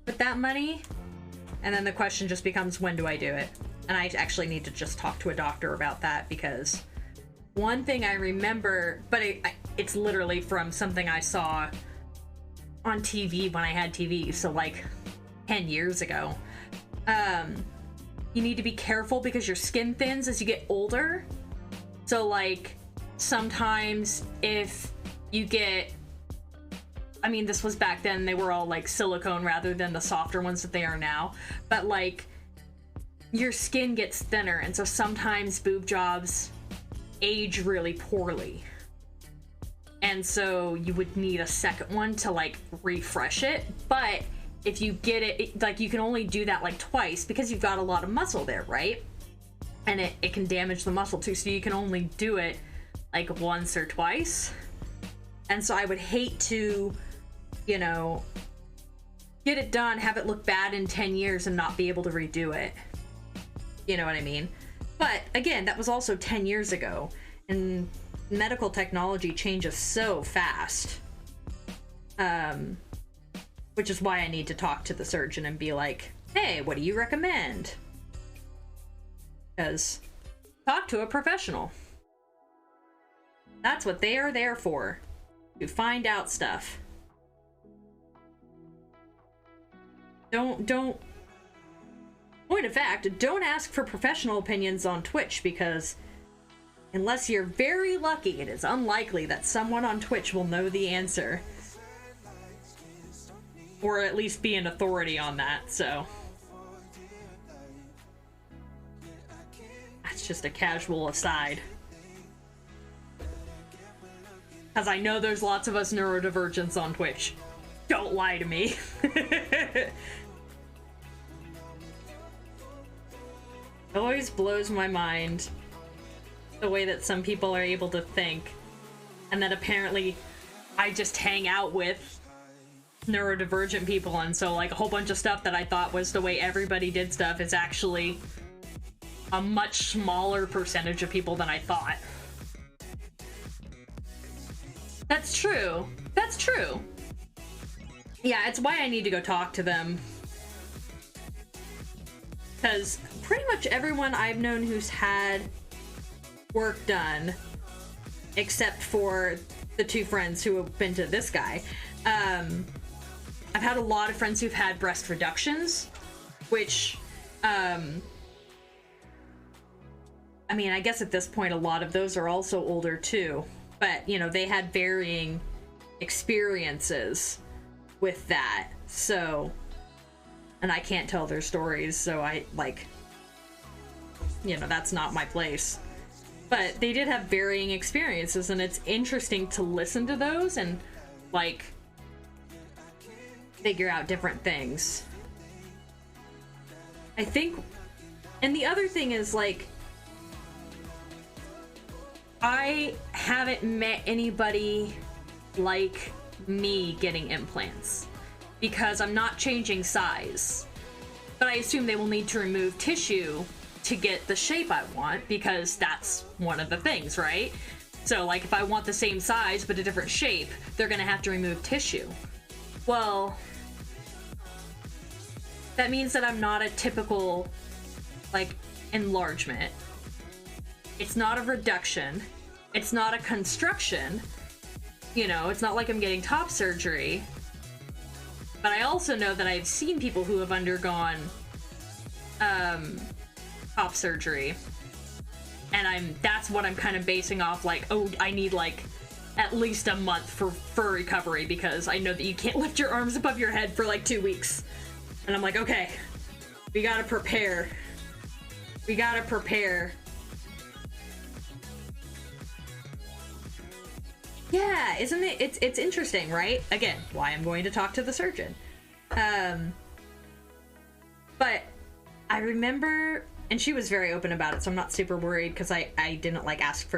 with that money. And then the question just becomes, when do I do it? And I actually need to just talk to a doctor about that, because one thing I remember, but it's literally from something I saw on TV when I had TV, so like 10 years ago. You need to be careful because your skin thins as you get older. So like sometimes if you get, I mean, this was back then, they were all like silicone rather than the softer ones that they are now, but like your skin gets thinner, and so sometimes boob jobs age really poorly, and so you would need a second one to like refresh it. But if you get it, like you can only do that like twice because you've got a lot of muscle there, right? And it can damage the muscle too, so you can only do it like once or twice. And so I would hate to, you know, get it done, have it look bad in 10 years and not be able to redo it. You know what I mean? But again, that was also 10 years ago, and medical technology changes so fast. Which is why I need to talk to the surgeon and be like, hey, what do you recommend? Because talk to a professional. That's what they are there for, to find out stuff. Don't point of fact, don't ask for professional opinions on Twitch, because unless you're very lucky, it is unlikely that someone on Twitch will know the answer. Or at least be an authority on that, so. That's just a casual aside. Because I know there's lots of us neurodivergents on Twitch. Don't lie to me. It always blows my mind the way that some people are able to think, and that apparently I just hang out with neurodivergent people, and so like a whole bunch of stuff that I thought was the way everybody did stuff is actually a much smaller percentage of people than I thought. That's true. That's true. Yeah, it's why I need to go talk to them. Because pretty much everyone I've known who's had work done, except for the two friends who have been to this guy, I've had a lot of friends who've had breast reductions, which, I mean, I guess at this point a lot of those are also older too, but, you know, they had varying experiences with that, so, and I can't tell their stories, so I, like, you know, that's not my place. But they did have varying experiences, and it's interesting to listen to those and, like, figure out different things. I think, and the other thing is, like, I haven't met anybody like me getting implants, because I'm not changing size, but I assume they will need to remove tissue to get the shape I want, because that's one of the things, right? So, like, if I want the same size but a different shape, they're gonna have to remove tissue. Well, that means that I'm not a typical, like, enlargement. It's not a reduction. It's not a construction. You know, it's not like I'm getting top surgery. But I also know that I've seen people who have undergone top surgery, and that's what I'm kind of basing off, like, oh, I need like at least a month for recovery, because I know that you can't lift your arms above your head for like 2 weeks. And I'm like, okay, we gotta prepare. We gotta prepare. Yeah, isn't it? It's interesting, right? Again, why I'm going to talk to the surgeon. But I remember, and she was very open about it, so I'm not super worried, because I didn't like ask for